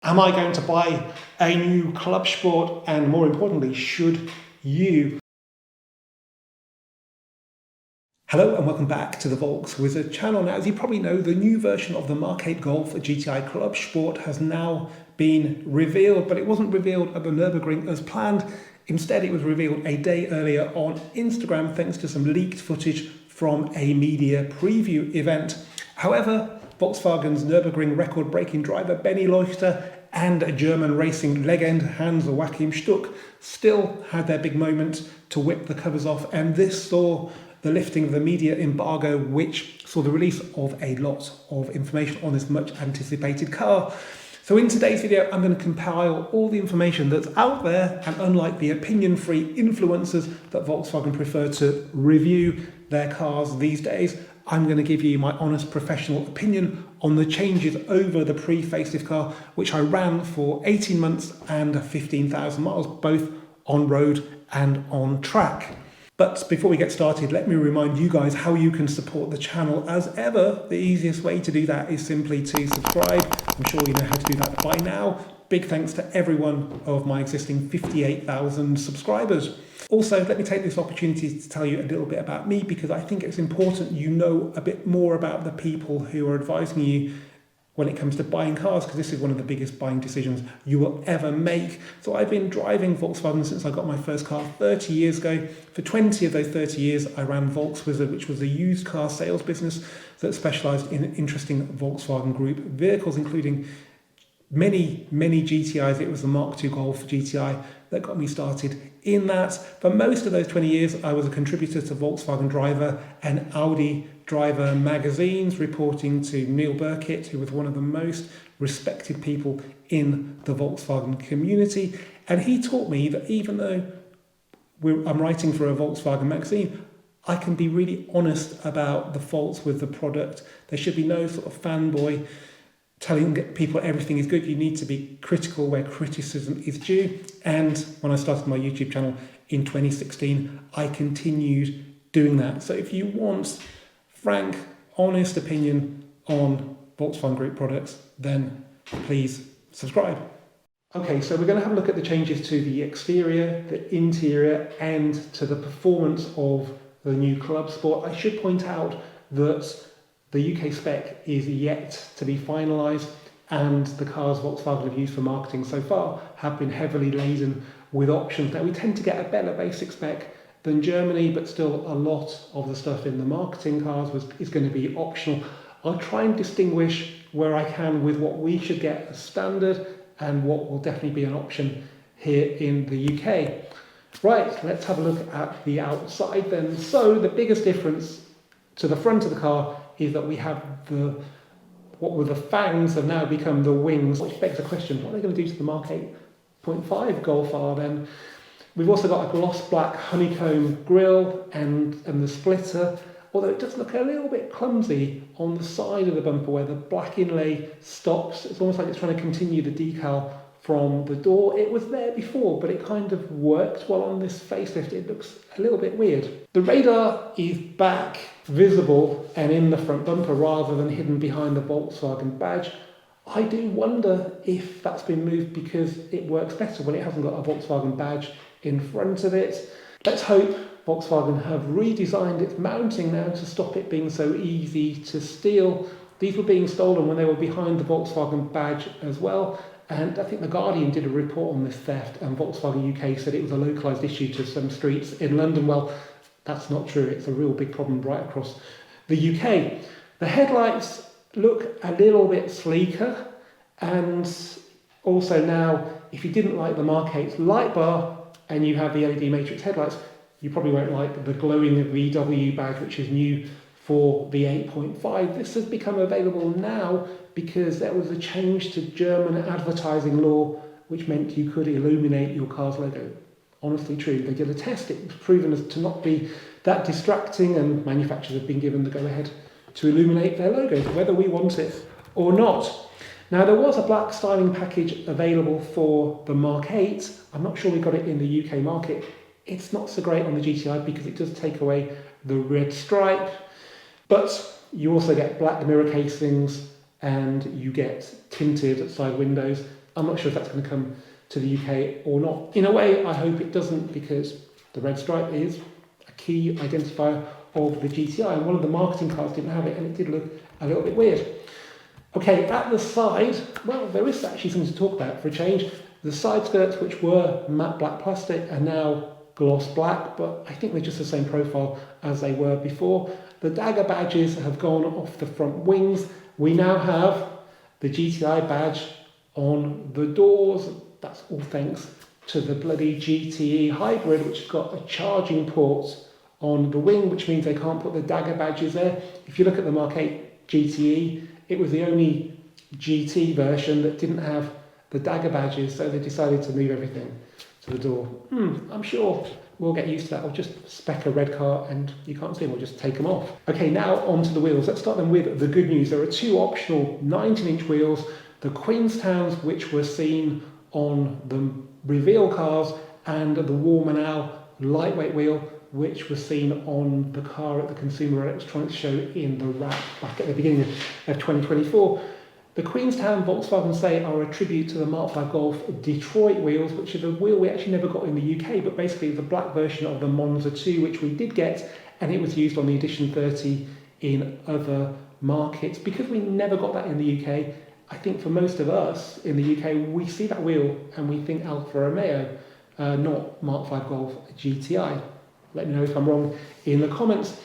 Am I going to buy a new Clubsport? And more importantly, should you? Hello and welcome back to the Volks Wizard channel. Now, as you probably know, the new version of the Mark 8 Golf GTI Clubsport has now been revealed, but it wasn't revealed at the Nürburgring as planned. Instead, it was revealed a day earlier on Instagram thanks to some leaked footage from a media preview event. However, Volkswagen's Nürburgring record-breaking driver Benny Leuchter and German racing legend Hans-Joachim Stuck still had their big moment to whip the covers off, and this saw the lifting of the media embargo, which saw the release of a lot of information on this much anticipated car. So in today's video, I'm going to compile all the information that's out there, and unlike the opinion-free influencers that Volkswagen prefer to review their cars these days, I'm going to give you my honest professional opinion on the changes over the pre-facelift car, which I ran for 18 months and 15,000 miles, both on road and on track. But before we get started, let me remind you guys how you can support the channel. As ever, the easiest way to do that is simply to subscribe. I'm sure you know how to do that by now. Big thanks to every one of my existing 58,000 subscribers. Also, let me take this opportunity to tell you a little bit about me, because I think it's important you know a bit more about the people who are advising you when it comes to buying cars, because this is one of the biggest buying decisions you will ever make. So I've been driving Volkswagen since I got my first car 30 years ago. For 20 of those 30 years, I ran Volkswizard, which was a used car sales business that specialised in interesting Volkswagen Group vehicles, including many GTIs. It was the Mark II Golf GTI that got me started in that. For most of those 20 years, I was a contributor to Volkswagen Driver and Audi Driver magazines, reporting to Neil Burkitt, who was one of the most respected people in the Volkswagen community. And he taught me that even though I'm writing for a Volkswagen magazine, I can be really honest about the faults with the product. There should be no sort of fanboy telling people everything is good. You need to be critical where criticism is due. And when I started my YouTube channel in 2016, I continued doing that. So if you want frank, honest opinion on Volkswagen Group products, then please subscribe. Okay, so we're going to have a look at the changes to the exterior, the interior, and to the performance of the new Clubsport. I should point out that the UK spec is yet to be finalised, and the cars Volkswagen have used for marketing so far have been heavily laden with options. Now, we tend to get a better basic spec than Germany, but still a lot of the stuff in the marketing cars is going to be optional. I'll try and distinguish where I can with what we should get as standard and what will definitely be an option here in the UK. Right, let's have a look at the outside then. So the biggest difference to the front of the car is that we have what were the fangs have now become the wings, which begs the question, what are they going to do to the Mark 8.5 Golf R then? We've also got a gloss black honeycomb grille and the splitter, although it does look a little bit clumsy on the side of the bumper where the black inlay stops. It's almost like it's trying to continue the decal from the door. It was there before, but it kind of worked, while on this facelift it looks a little bit weird. The radar is back, visible and in the front bumper rather than hidden behind the Volkswagen badge. I do wonder if that's been moved because it works better when it hasn't got a Volkswagen badge in front of it. Let's hope Volkswagen have redesigned its mounting now to stop it being so easy to steal. These were being stolen when they were behind the Volkswagen badge as well. And I think The Guardian did a report on this theft, and Volkswagen UK said it was a localised issue to some streets in London. Well, that's not true. It's a real big problem right across the UK. The headlights look a little bit sleeker, and also now, if you didn't like the Mark 8's light bar and you have the LED matrix headlights, you probably won't like the glowing VW badge, which is new for the 8.5. This has become available now because there was a change to German advertising law, which meant you could illuminate your car's logo. Honestly true. They did a test. It was proven as to not be that distracting, and manufacturers have been given the go-ahead to illuminate their logos, whether we want it or not. Now, there was a black styling package available for the Mark 8. I'm not sure we got it in the UK market. It's not so great on the GTI because it does take away the red stripe, but you also get black mirror casings and you get tinted side windows. I'm not sure if that's going to come to the UK or not. In a way, I hope it doesn't, because the red stripe is a key identifier of the GTI, and one of the marketing cars didn't have it, and it did look a little bit weird. Okay, at the side, well, there is actually something to talk about for a change. The side skirts, which were matte black plastic, are now gloss black, but I think they're just the same profile as they were before. The dagger badges have gone off the front wings. We now have the GTI badge on the doors. That's all thanks to the bloody GTE hybrid, which has got a charging port on the wing, which means they can't put the dagger badges there. If you look at the Mark 8 GTE, it was the only GT version that didn't have the dagger badges, so they decided to move everything to the door. I'm sure we'll get used to that. I'll just spec a red car and you can't see them, we'll just take them off. Okay, now onto the wheels. Let's start them with the good news. There are two optional 19-inch wheels, the Queenstowns, which were seen on the reveal cars, and the Warmanau lightweight wheel, which was seen on the car at the Consumer Electronics Show in the wrap back at the beginning of 2024. The Queenstown Volkswagen say are a tribute to the Mark V Golf Detroit wheels, which is a wheel we actually never got in the UK, but basically the black version of the Monza 2, which we did get, and it was used on the Edition 30 in other markets. Because we never got that in the UK, I think for most of us in the UK, we see that wheel and we think Alfa Romeo, not Mark V Golf GTI. Let me know if I'm wrong in the comments.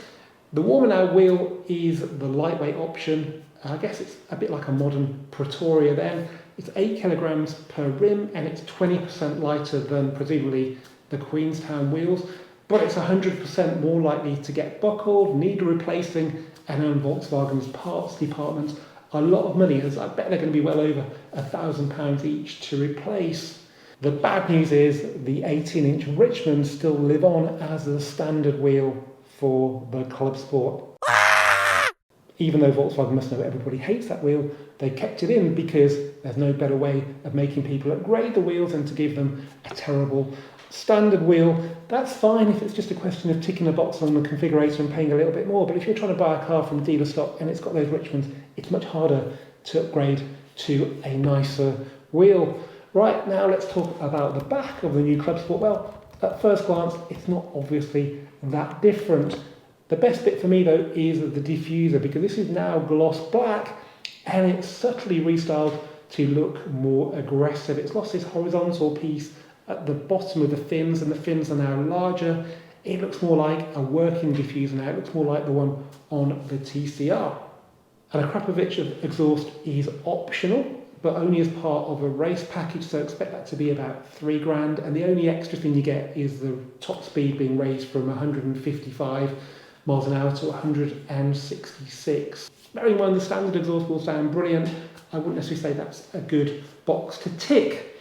The Warmanau wheel is the lightweight option. I guess it's a bit like a modern Pretoria then. It's 8 kilograms per rim and it's 20% lighter than presumably the Queenstown wheels, but it's 100% more likely to get buckled, need replacing, and earn Volkswagen's parts department a lot of money, as I bet they're going to be well over £1,000 each to replace. The bad news is the 18-inch Richmonds still live on as a standard wheel for the Clubsport. Even though Volkswagen must know everybody hates that wheel, they kept it in because there's no better way of making people upgrade the wheels than to give them a terrible standard wheel. That's fine if it's just a question of ticking a box on the configurator and paying a little bit more, but if you're trying to buy a car from dealer stock and it's got those Richmonds, it's much harder to upgrade to a nicer wheel. Right, now let's talk about the back of the new Clubsport. Well, at first glance, it's not obviously that different. The best bit for me though is the diffuser, because this is now gloss black and it's subtly restyled to look more aggressive. It's lost this horizontal piece at the bottom of the fins, and the fins are now larger. It looks more like a working diffuser now. It looks more like the one on the TCR. And a Krapovic exhaust is optional, but only as part of a race package, so expect that to be about £3,000. And the only extra thing you get is the top speed being raised from 155 miles an hour to 166. Bearing in mind the standard exhaust will sound brilliant, I wouldn't necessarily say that's a good box to tick.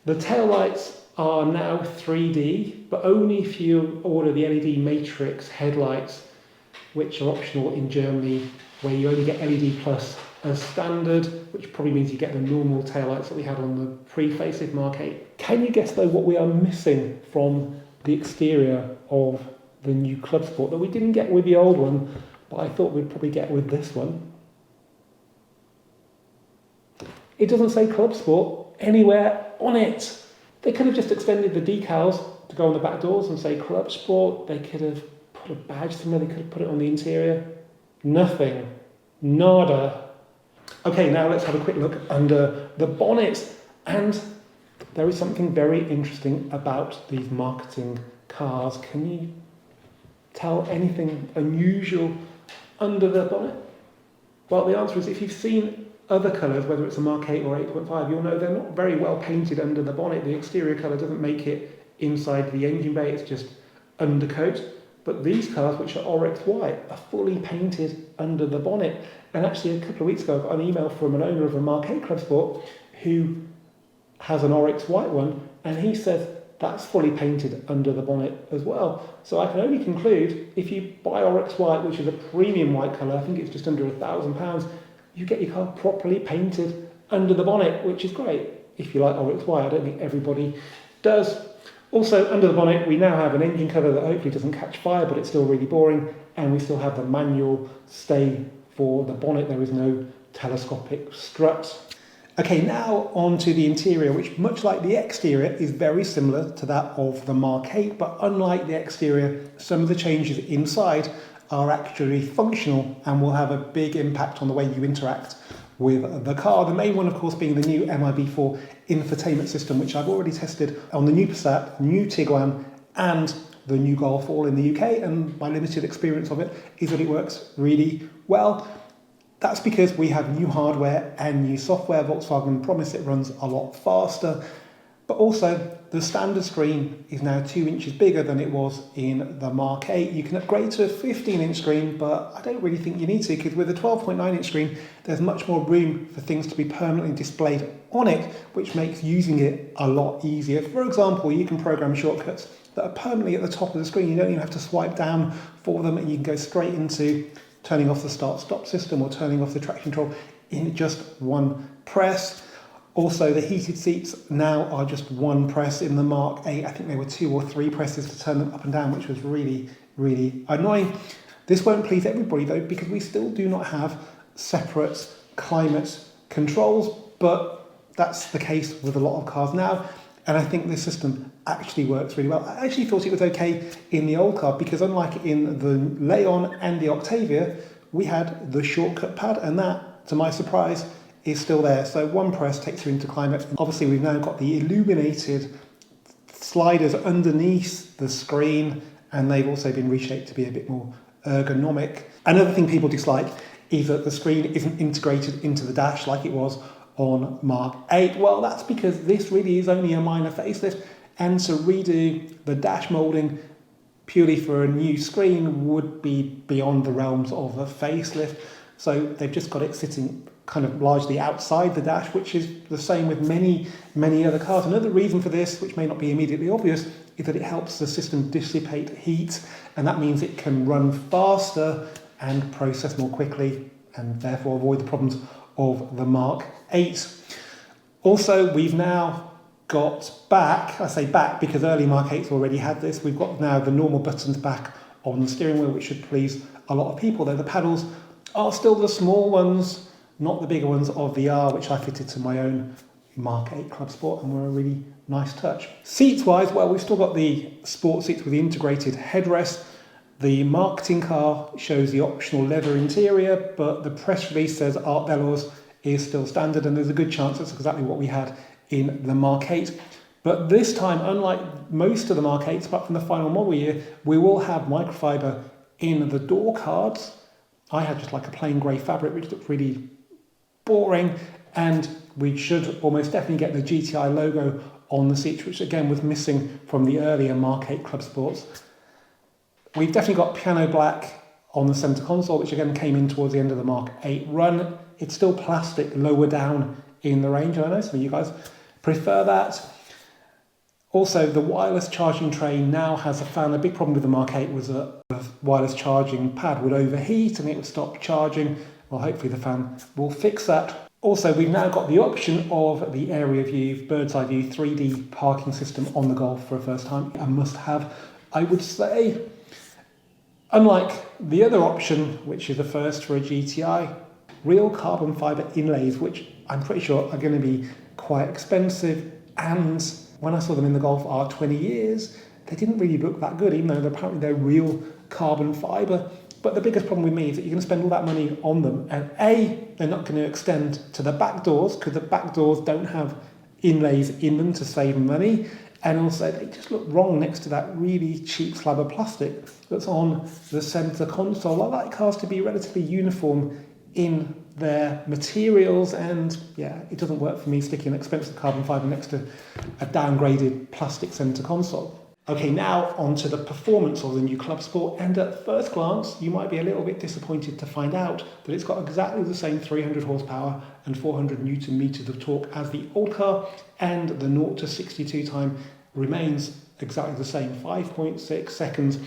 The taillights are now 3D, but only if you order the LED matrix headlights, which are optional in Germany, where you only get LED plus as standard, which probably means you get the normal taillights that we had on the pre-facelift Mark 8. Can you guess though what we are missing from the exterior of the new Clubsport that we didn't get with the old one, but I thought we'd probably get with this one? It doesn't say Clubsport anywhere on it. They could have just extended the decals to go on the back doors and say Clubsport. They could have put a badge somewhere, they could have put it on the interior. Nothing. Nada. Okay, now let's have a quick look under the bonnet. And there is something very interesting about these marketing cars. Can you tell anything unusual under the bonnet? Well, the answer is if you've seen other colours, whether it's a Mark 8 or 8.5, you'll know they're not very well painted under the bonnet. The exterior colour doesn't make it inside the engine bay, it's just undercoat. But these cars, which are Oryx white, are fully painted under the bonnet. And actually, a couple of weeks ago, I got an email from an owner of a Mark 8 Clubsport who has an Oryx white one, and he says that's fully painted under the bonnet as well. So I can only conclude, if you buy Oryx white, which is a premium white colour, I think it's just under £1,000, you get your car properly painted under the bonnet, which is great. If you like Oryx white, I don't think everybody does. Also, under the bonnet, we now have an engine cover that hopefully doesn't catch fire, but it's still really boring, and we still have the manual stay for the bonnet. There is no telescopic strut. Okay, now on to the interior, which much like the exterior is very similar to that of the Mark 8, but unlike the exterior, some of the changes inside are actually functional and will have a big impact on the way you interact with the car. The main one, of course, being the new MIB4 infotainment system, which I've already tested on the new Passat, new Tiguan, and the new Golf, all in the UK, and my limited experience of it is that it works really well. That's because we have new hardware and new software. Volkswagen promise it runs a lot faster, but also the standard screen is now 2 inches bigger than it was in the Mark 8. You can upgrade to a 15-inch screen, but I don't really think you need to, because with a 12.9-inch screen, there's much more room for things to be permanently displayed on it, which makes using it a lot easier. For example, you can program shortcuts that are permanently at the top of the screen. You don't even have to swipe down for them, and you can go straight into turning off the start-stop system or turning off the traction control in just one press. Also, the heated seats now are just one press. In the Mark 8, I think there were 2 or 3 presses to turn them up and down, which was really, really annoying. This won't please everybody though, because we still do not have separate climate controls, but that's the case with a lot of cars now. And I think this system actually works really well. I actually thought it was okay in the old car, because unlike in the Leon and the Octavia, we had the shortcut pad, and that, to my surprise, is still there. So one press takes you into climate. Obviously, we've now got the illuminated sliders underneath the screen, and they've also been reshaped to be a bit more ergonomic. Another thing people dislike is that the screen isn't integrated into the dash like it was on Mark 8. Well, that's because this really is only a minor facelift, and to redo the dash moulding purely for a new screen would be beyond the realms of a facelift. So they've just got it sitting kind of largely outside the dash, which is the same with many, many other cars. Another reason for this, which may not be immediately obvious, is that it helps the system dissipate heat, and that means it can run faster and process more quickly, and therefore avoid the problems of the Mark 8. Also, we've now got back, I say back because early Mark 8s already had this, we've got now the normal buttons back on the steering wheel, which should please a lot of people, though the paddles are still the small ones, not the bigger ones of the R, which I fitted to my own Mark 8 Clubsport, and were a really nice touch. Seats-wise, well, we've still got the sport seats with the integrated headrest. The marketing car shows the optional leather interior, but the press release says Art Velours is still standard, and there's a good chance that's exactly what we had in the Mark 8. But this time, unlike most of the Mark 8s, apart from the final model year, we will have microfiber in the door cards. I had just like a plain grey fabric, which looked really boring, and we should almost definitely get the GTI logo on the seats, which again was missing from the earlier Mark 8 Clubsports. We've definitely got piano black on the centre console, which again came in towards the end of the Mark 8 run. It's still plastic lower down in the range, and I know some of you guys prefer that. Also, the wireless charging tray now has a fan. A big problem with the Mark 8 was that the wireless charging pad would overheat and it would stop charging. Well, hopefully the fan will fix that. Also, we've now got the option of the area view, bird's eye view, 3D parking system on the Golf for the first time. A must-have, I would say. Unlike the other option, which is a first for a GTI, real carbon fibre inlays, which I'm pretty sure are going to be quite expensive, and when I saw them in the Golf R 20 years, they didn't really look that good, even though apparently they're real carbon fibre. But the biggest problem with me is that you're going to spend all that money on them, and A, they're not going to extend to the back doors, because the back doors don't have inlays in them to save money, and also they just look wrong next to that really cheap slab of plastic that's on the centre console. I like cars to be relatively uniform in their materials, and yeah, it doesn't work for me sticking an expensive carbon fibre next to a downgraded plastic centre console. Okay, now on to the performance of the new Clubsport, and at first glance you might be a little bit disappointed to find out that it's got exactly the same 300 horsepower and 400 newton meters of torque as the old car, and the 0 to 62 time remains exactly the same, 5.6 seconds,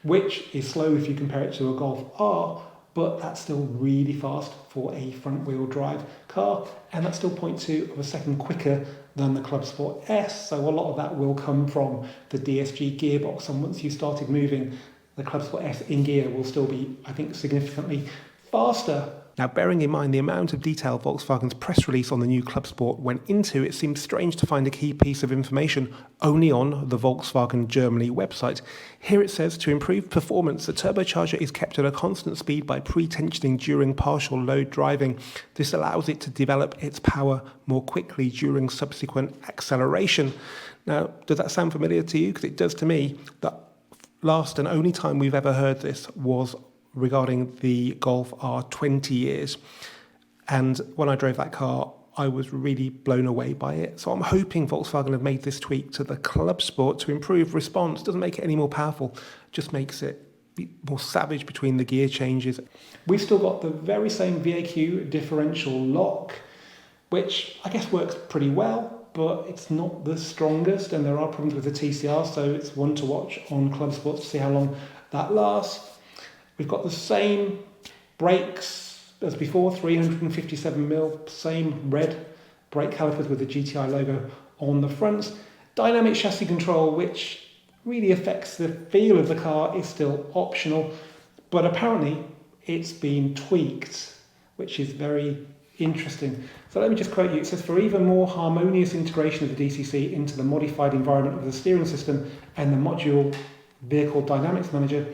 which is slow if you compare it to a Golf R, but that's still really fast for a front-wheel drive car, and that's still 0.2 of a second quicker than the Clubsport S, so a lot of that will come from the DSG gearbox, and once you started moving the Clubsport S in gear will still be, I think, significantly faster. Now, bearing in mind the amount of detail Volkswagen's press release on the new Clubsport went into, it seems strange to find a key piece of information only on the Volkswagen Germany website. Here it says, to improve performance, the turbocharger is kept at a constant speed by pre-tensioning during partial load driving. This allows it to develop its power more quickly during subsequent acceleration. Now, does that sound familiar to you? Because it does to me. The last and only time we've ever heard this was regarding the Golf R 20 years. And when I drove that car, I was really blown away by it. So I'm hoping Volkswagen have made this tweak to the Clubsport to improve response. Doesn't make it any more powerful, just makes it more savage between the gear changes. We've still got the very same VAQ differential lock, which I guess works pretty well, but it's not the strongest, and there are problems with the TCR, so it's one to watch on Clubsport to see how long that lasts. We've got the same brakes as before, 357mm, same red brake calipers with the GTI logo on the front. Dynamic chassis control, which really affects the feel of the car, is still optional, but apparently it's been tweaked, which is very interesting. So let me just quote you. It says, for even more harmonious integration of the DCC into the modified environment of the steering system and the module vehicle dynamics manager,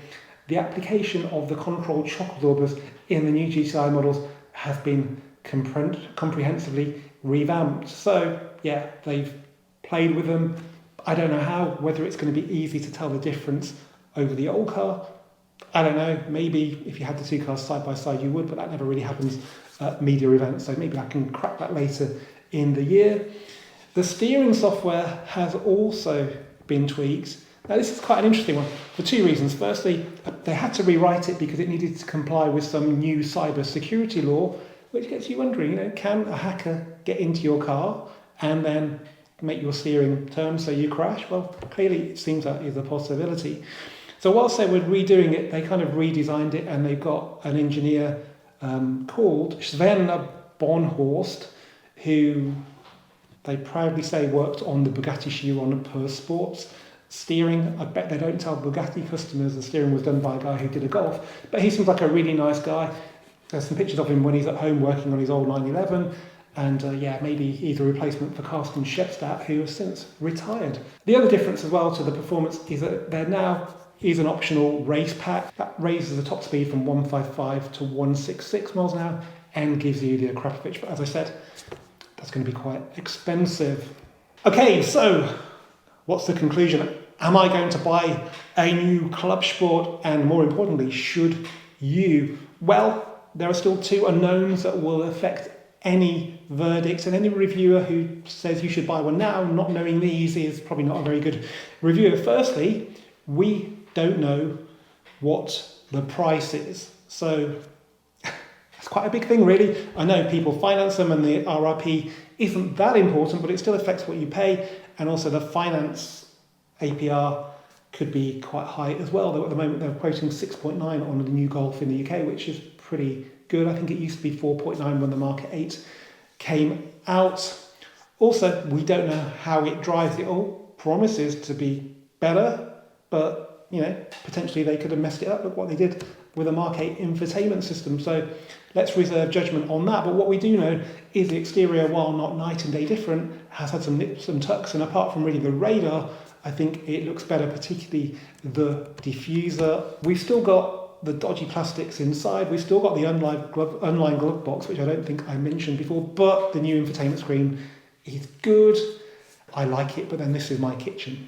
the application of the controlled shock absorbers in the new GTI models has been comprehensively revamped. So yeah, they've played with them. I don't know how, whether it's going to be easy to tell the difference over the old car. I don't know, maybe if you had the two cars side by side you would, but that never really happens at media events, so maybe I can crack that later in the year. The steering software has also been tweaked. Now this is quite an interesting one for two reasons. Firstly, they had to rewrite it because it needed to comply with some new cyber security law, which gets you wondering, can a hacker get into your car and then make your steering turn so you crash? Well, clearly it seems that is a possibility. So whilst they were redoing it, they kind of redesigned it, and they've got an engineer called Sven Bornhorst, who they proudly say worked on the Bugatti Chiron per Sports steering. I bet they don't tell Bugatti customers the steering was done by a guy who did a Golf, but he seems like a really nice guy. There's some pictures of him when he's at home working on his old 911, and maybe he's a replacement for Carsten Shepstadt, who has since retired. The other difference as well to the performance is that there now is an optional race pack that raises the top speed from 155 to 166 miles an hour and gives you the Akrapovic, but as I said, that's going to be quite expensive. Okay, so what's the conclusion? Am I going to buy a new Clubsport? And more importantly, should you? Well, there are still two unknowns that will affect any verdict, and any reviewer who says you should buy one now, not knowing these, is probably not a very good reviewer. Firstly, we don't know what the price is. So that's quite a big thing, really. I know people finance them and the RRP isn't that important, but it still affects what you pay. And also the finance APR could be quite high as well. Though at the moment they're quoting 6.9 on the new Golf in the UK, which is pretty good. I think it used to be 4.9 when the Mark 8 came out. Also, we don't know how it drives. It all promises to be better, but potentially they could have messed it up. Look what they did with the Mark 8 infotainment system. So let's reserve judgment on that. But what we do know is the exterior, while not night and day different, has had some nips and tucks. And apart from really the radar, I think it looks better, particularly the diffuser. We've still got the dodgy plastics inside. We've still got the unlined glove box, which I don't think I mentioned before, but the new infotainment screen is good. I like it, but then this is my kitchen.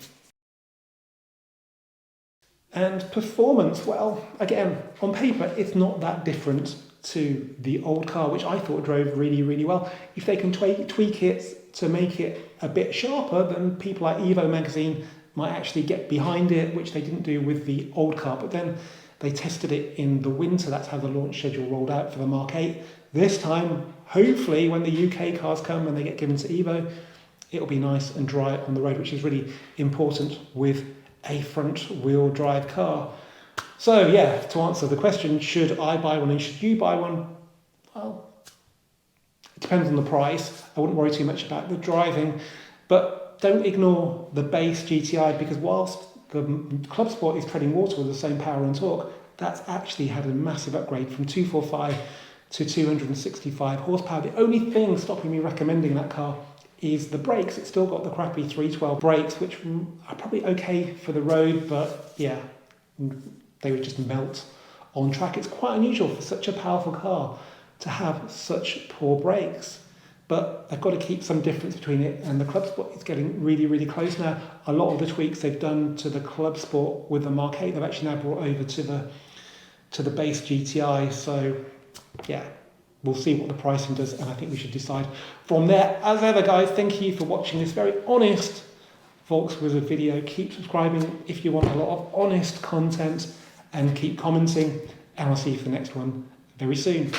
And performance, well, again, on paper, it's not that different to the old car, which I thought drove really, really well. If they can tweak it to make it a bit sharper, then people like Evo magazine might actually get behind it, which they didn't do with the old car. But then they tested it in the winter. That's how the launch schedule rolled out for the Mark 8. This time, hopefully, when the UK cars come and they get given to Evo, it'll be nice and dry on the road, which is really important with a front-wheel drive car. So yeah, to answer the question, should I buy one and should you buy one? Well, it depends on the price. I wouldn't worry too much about the driving, but don't ignore the base GTI, because whilst the Clubsport is treading water with the same power and torque, that's actually had a massive upgrade from 245 to 265 horsepower. The only thing stopping me recommending that car is the brakes. It's still got the crappy 312 brakes, which are probably okay for the road, but yeah, they would just melt on track. It's quite unusual for such a powerful car to have such poor brakes, but they've got to keep some difference between it and the Clubsport. It's getting really, really close now. A lot of the tweaks they've done to the Clubsport with the Mark 8, they've actually now brought over to the base GTI. So yeah, we'll see what the pricing does, and I think we should decide from there. As ever, guys, thank you for watching this very honest Volkswagen video. Keep subscribing if you want a lot of honest content, and keep commenting, and I'll see you for the next one very soon.